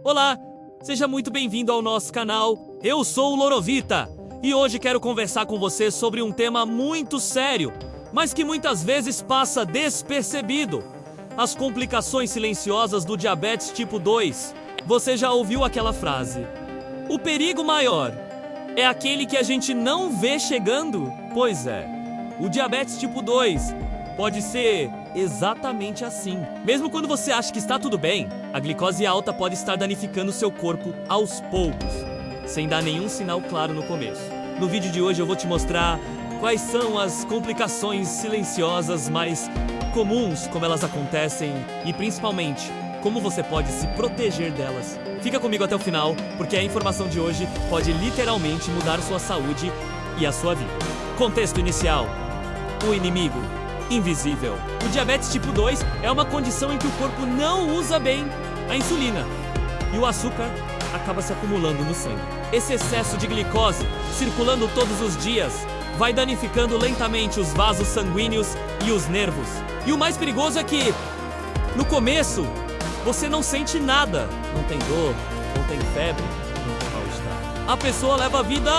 Olá, seja muito bem-vindo ao nosso canal. Eu sou o Lorovita e hoje quero conversar com você sobre um tema muito sério, mas que muitas vezes passa despercebido: as complicações silenciosas do diabetes tipo 2. Você já ouviu aquela frase: o perigo maior é aquele que a gente não vê chegando? Pois é, o diabetes tipo 2 pode ser exatamente assim. Mesmo quando você acha que está tudo bem, a glicose alta pode estar danificando seu corpo aos poucos, sem dar nenhum sinal claro no começo. No vídeo de hoje eu vou te mostrar quais são as complicações silenciosas mais comuns, como elas acontecem e principalmente como você pode se proteger delas. Fica comigo até o final, porque a informação de hoje pode literalmente mudar sua saúde e a sua vida. Contexto inicial: o inimigo invisível. O diabetes tipo 2 é uma condição em que o corpo não usa bem a insulina e o açúcar acaba se acumulando no sangue. Esse excesso de glicose circulando todos os dias vai danificando lentamente os vasos sanguíneos e os nervos. E o mais perigoso é que, no começo, você não sente nada. Não tem dor, não tem febre, não tem mal-estar. A pessoa leva a vida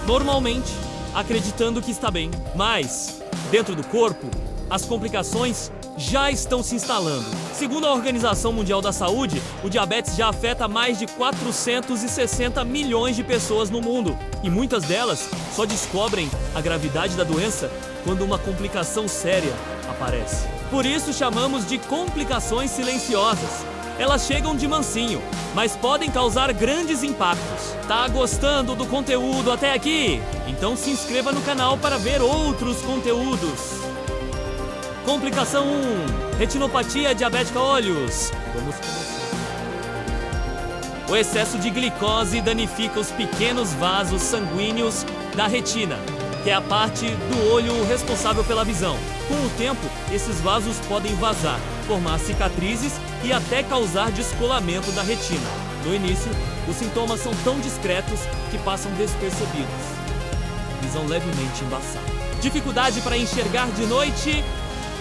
normalmente, acreditando que está bem. Mas, dentro do corpo, as complicações já estão se instalando. Segundo a Organização Mundial da Saúde, o diabetes já afeta mais de 460 milhões de pessoas no mundo. E muitas delas só descobrem a gravidade da doença quando uma complicação séria aparece. Por isso chamamos de complicações silenciosas. Elas chegam de mansinho, mas podem causar grandes impactos. Tá gostando do conteúdo até aqui? Então se inscreva no canal para ver outros conteúdos. Complicação 1: retinopatia diabética olhos. Vamos começar. O excesso de glicose danifica os pequenos vasos sanguíneos da retina, que é a parte do olho responsável pela visão. Com o tempo, esses vasos podem vazar, formar cicatrizes e até causar descolamento da retina. No início, os sintomas são tão discretos que passam despercebidos. Visão levemente embaçada. Dificuldade para enxergar de noite.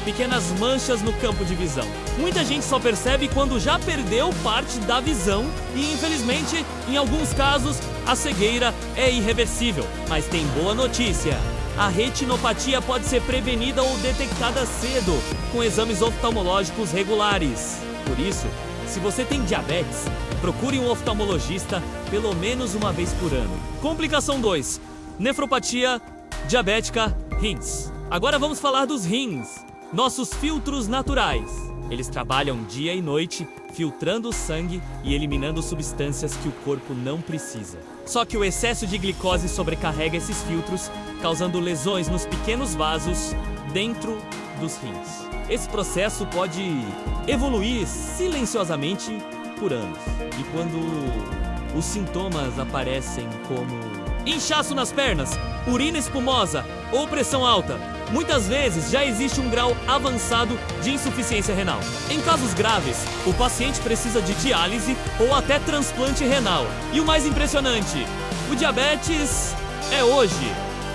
Pequenas manchas no campo de visão. Muita gente só percebe quando já perdeu parte da visão e, infelizmente, em alguns casos, a cegueira é irreversível. Mas tem boa notícia: a retinopatia pode ser prevenida ou detectada cedo, com exames oftalmológicos regulares. Por isso, se você tem diabetes, procure um oftalmologista pelo menos uma vez por ano. Complicação 2: nefropatia diabética rins. Agora vamos falar dos rins. Nossos filtros naturais. Eles trabalham dia e noite, filtrando o sangue e eliminando substâncias que o corpo não precisa. Só que o excesso de glicose sobrecarrega esses filtros, causando lesões nos pequenos vasos dentro dos rins. Esse processo pode evoluir silenciosamente por anos. E quando os sintomas aparecem como inchaço nas pernas, urina espumosa ou pressão alta, muitas vezes já existe um grau avançado de insuficiência renal. Em casos graves, o paciente precisa de diálise ou até transplante renal. E o mais impressionante: o diabetes é hoje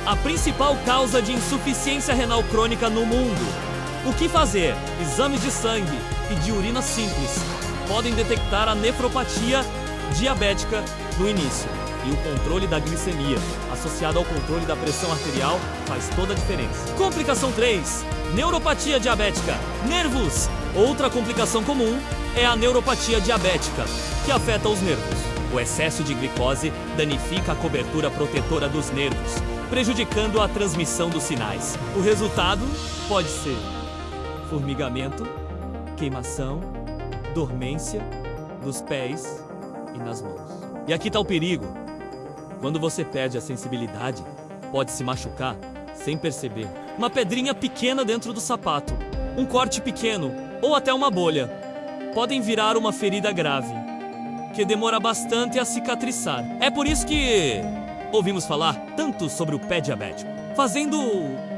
a principal causa de insuficiência renal crônica no mundo. O que fazer? Exames de sangue e de urina simples podem detectar a nefropatia diabética no início. E o controle da glicemia, associado ao controle da pressão arterial, faz toda a diferença. Complicação 3: neuropatia diabética. Nervos. Outra complicação comum é a neuropatia diabética, que afeta os nervos. O excesso de glicose danifica a cobertura protetora dos nervos, prejudicando a transmissão dos sinais. O resultado pode ser formigamento, queimação, dormência dos pés e nas mãos. E aqui está o perigo. Quando você perde a sensibilidade, pode se machucar sem perceber. Uma pedrinha pequena dentro do sapato, um corte pequeno ou até uma bolha podem virar uma ferida grave, que demora bastante a cicatrizar. É por isso que ouvimos falar tanto sobre o pé diabético, fazendo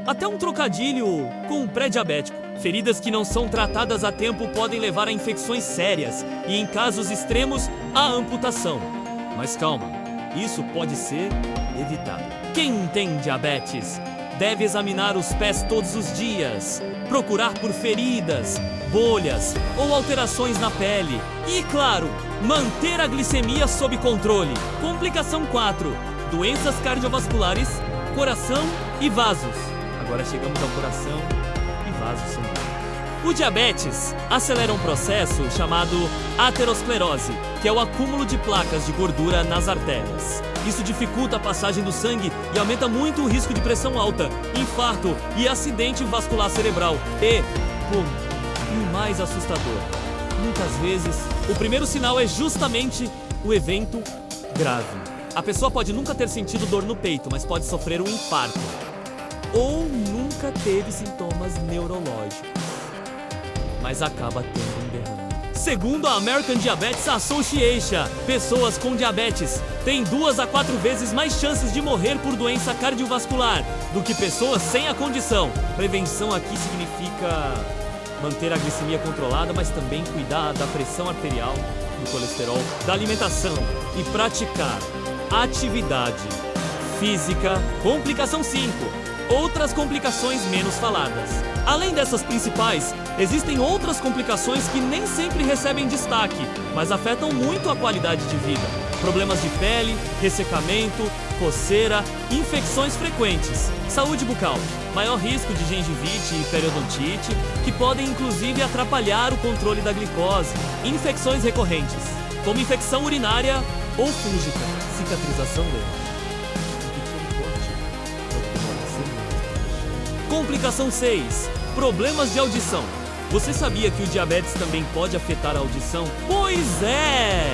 até um trocadilho com o pré-diabético. Feridas que não são tratadas a tempo podem levar a infecções sérias e, em casos extremos, a amputação. Mas calma, isso pode ser evitado. Quem tem diabetes deve examinar os pés todos os dias, procurar por feridas bolhas ou alterações na pele. E, claro, manter a glicemia sob controle. Complicação 4. Doenças cardiovasculares, coração e vasos. Agora chegamos ao coração e vasos sanguíneos. O diabetes acelera um processo chamado aterosclerose, que é o acúmulo de placas de gordura nas artérias. Isso dificulta a passagem do sangue e aumenta muito o risco de pressão alta, infarto e acidente vascular cerebral. E o mais assustador, muitas vezes, o primeiro sinal é justamente o evento grave. A pessoa pode nunca ter sentido dor no peito, mas pode sofrer um infarto. Ou nunca teve sintomas neurológicos, mas acaba tendo um derrame. Segundo a American Diabetes Association, pessoas com diabetes têm 2 a 4 vezes mais chances de morrer por doença cardiovascular do que pessoas sem a condição. Prevenção aqui significa manter a glicemia controlada, mas também cuidar da pressão arterial, do colesterol, da alimentação e praticar atividade física. Complicação 5. Outras complicações menos faladas. Além dessas principais, existem outras complicações que nem sempre recebem destaque, mas afetam muito a qualidade de vida. Problemas de pele, ressecamento, coceira, infecções frequentes, saúde bucal, maior risco de gengivite e periodontite, que podem inclusive atrapalhar o controle da glicose, infecções recorrentes, como infecção urinária ou fúngica, cicatrização dele. Complicação 6. Problemas de audição. Você sabia que o diabetes também pode afetar a audição? Pois é!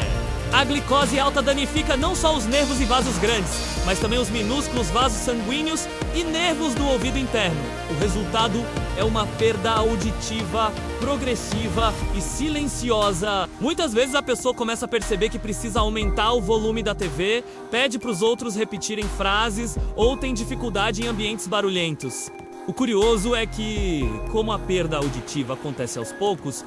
A glicose alta danifica não só os nervos e vasos grandes, mas também os minúsculos vasos sanguíneos e nervos do ouvido interno. O resultado é uma perda auditiva progressiva e silenciosa. Muitas vezes a pessoa começa a perceber que precisa aumentar o volume da TV, pede para os outros repetirem frases ou tem dificuldade em ambientes barulhentos. O curioso é que, como a perda auditiva acontece aos poucos,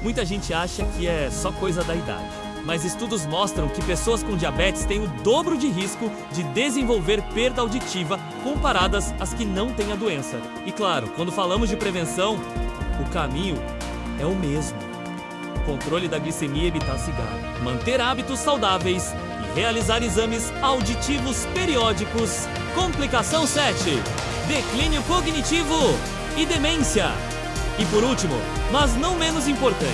muita gente acha que é só coisa da idade. Mas estudos mostram que pessoas com diabetes têm o dobro de risco de desenvolver perda auditiva comparadas às que não têm a doença. E claro, quando falamos de prevenção, o caminho é o mesmo. Controle da glicemia e evitar cigarro. Manter hábitos saudáveis e realizar exames auditivos periódicos. Complicação 7. Declínio cognitivo e demência. E por último, mas não menos importante,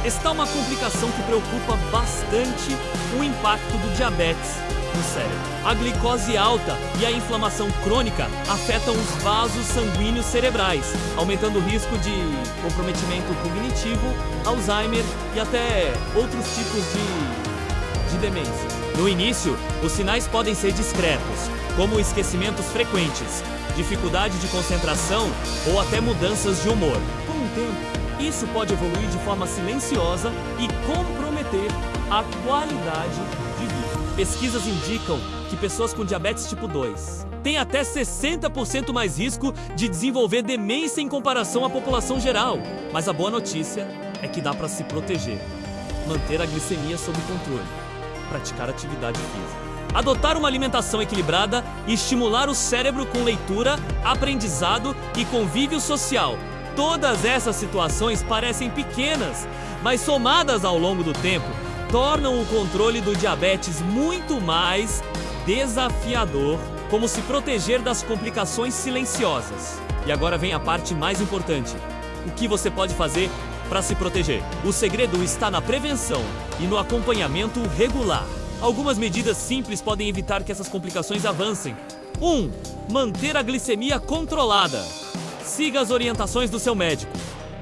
está uma complicação que preocupa bastante o impacto do diabetes no cérebro. A glicose alta e a inflamação crônica afetam os vasos sanguíneos cerebrais, aumentando o risco de comprometimento cognitivo, Alzheimer e até outros tipos de demência. No início, os sinais podem ser discretos, como esquecimentos frequentes, dificuldade de concentração ou até mudanças de humor. Com o tempo, isso pode evoluir de forma silenciosa e comprometer a qualidade de vida. Pesquisas indicam que pessoas com diabetes tipo 2 têm até 60% mais risco de desenvolver demência em comparação à população geral. Mas a boa notícia é que dá para se proteger, manter a glicemia sob controle, praticar atividade física, adotar uma alimentação equilibrada e estimular o cérebro com leitura, aprendizado e convívio social. Todas essas situações parecem pequenas, mas somadas ao longo do tempo, tornam o controle do diabetes muito mais desafiador, como se proteger das complicações silenciosas. E agora vem a parte mais importante. O que você pode fazer para se proteger? O segredo está na prevenção e no acompanhamento regular. Algumas medidas simples podem evitar que essas complicações avancem. 1. Manter a glicemia controlada. Siga as orientações do seu médico.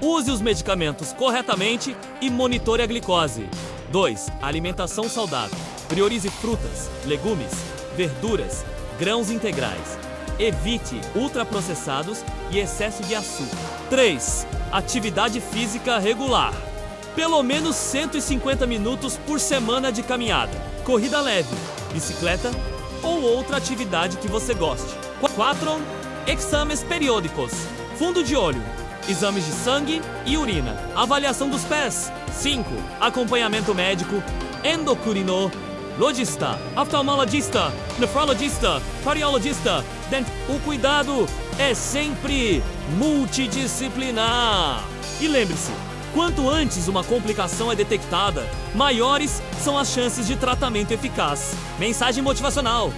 Use os medicamentos corretamente e monitore a glicose. 2. Alimentação saudável. Priorize frutas, legumes, verduras, grãos integrais. Evite ultraprocessados e excesso de açúcar. 3. Atividade física regular. Pelo menos 150 minutos por semana de caminhada, corrida leve, bicicleta ou outra atividade que você goste. 4. Exames periódicos. Fundo de olho, exames de sangue e urina, avaliação dos pés. 5. Acompanhamento médico, endocrinologista, oftalmologista, nefrologista, cardiologista, o cuidado é sempre multidisciplinar. E lembre-se, quanto antes uma complicação é detectada, maiores são as chances de tratamento eficaz. Mensagem motivacional: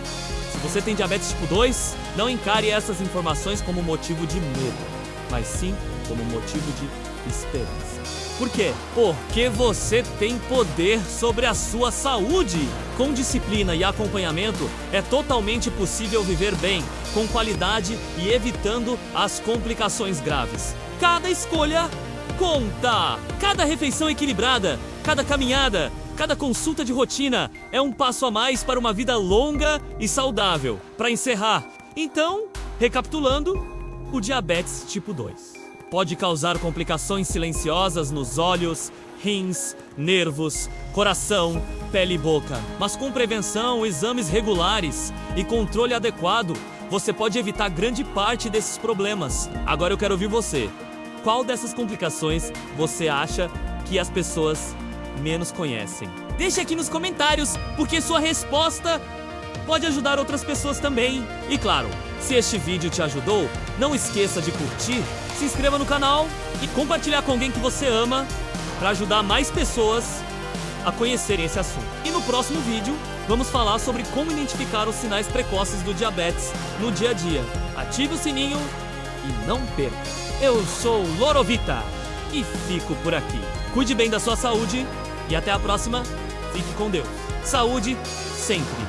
se você tem diabetes tipo 2, não encare essas informações como motivo de medo, mas sim como motivo de esperança. Por quê? Porque você tem poder sobre a sua saúde. Com disciplina e acompanhamento, é totalmente possível viver bem, com qualidade e evitando as complicações graves. Cada escolha conta! Cada refeição equilibrada, cada caminhada, cada consulta de rotina é um passo a mais para uma vida longa e saudável. Para encerrar, então, recapitulando, o diabetes tipo 2 pode causar complicações silenciosas nos olhos, rins, nervos, coração, pele e boca. Mas com prevenção, exames regulares e controle adequado, você pode evitar grande parte desses problemas. Agora eu quero ouvir você. Qual dessas complicações você acha que as pessoas menos conhecem? Deixe aqui nos comentários, porque sua resposta pode ajudar outras pessoas também. E claro, se este vídeo te ajudou, não esqueça de curtir, se inscreva no canal e compartilhar com alguém que você ama para ajudar mais pessoas a conhecerem esse assunto. E no próximo vídeo, vamos falar sobre como identificar os sinais precoces do diabetes no dia a dia. Ative o sininho e não perca. Eu sou Lorovita e fico por aqui. Cuide bem da sua saúde e até a próxima. Fique com Deus. Saúde sempre.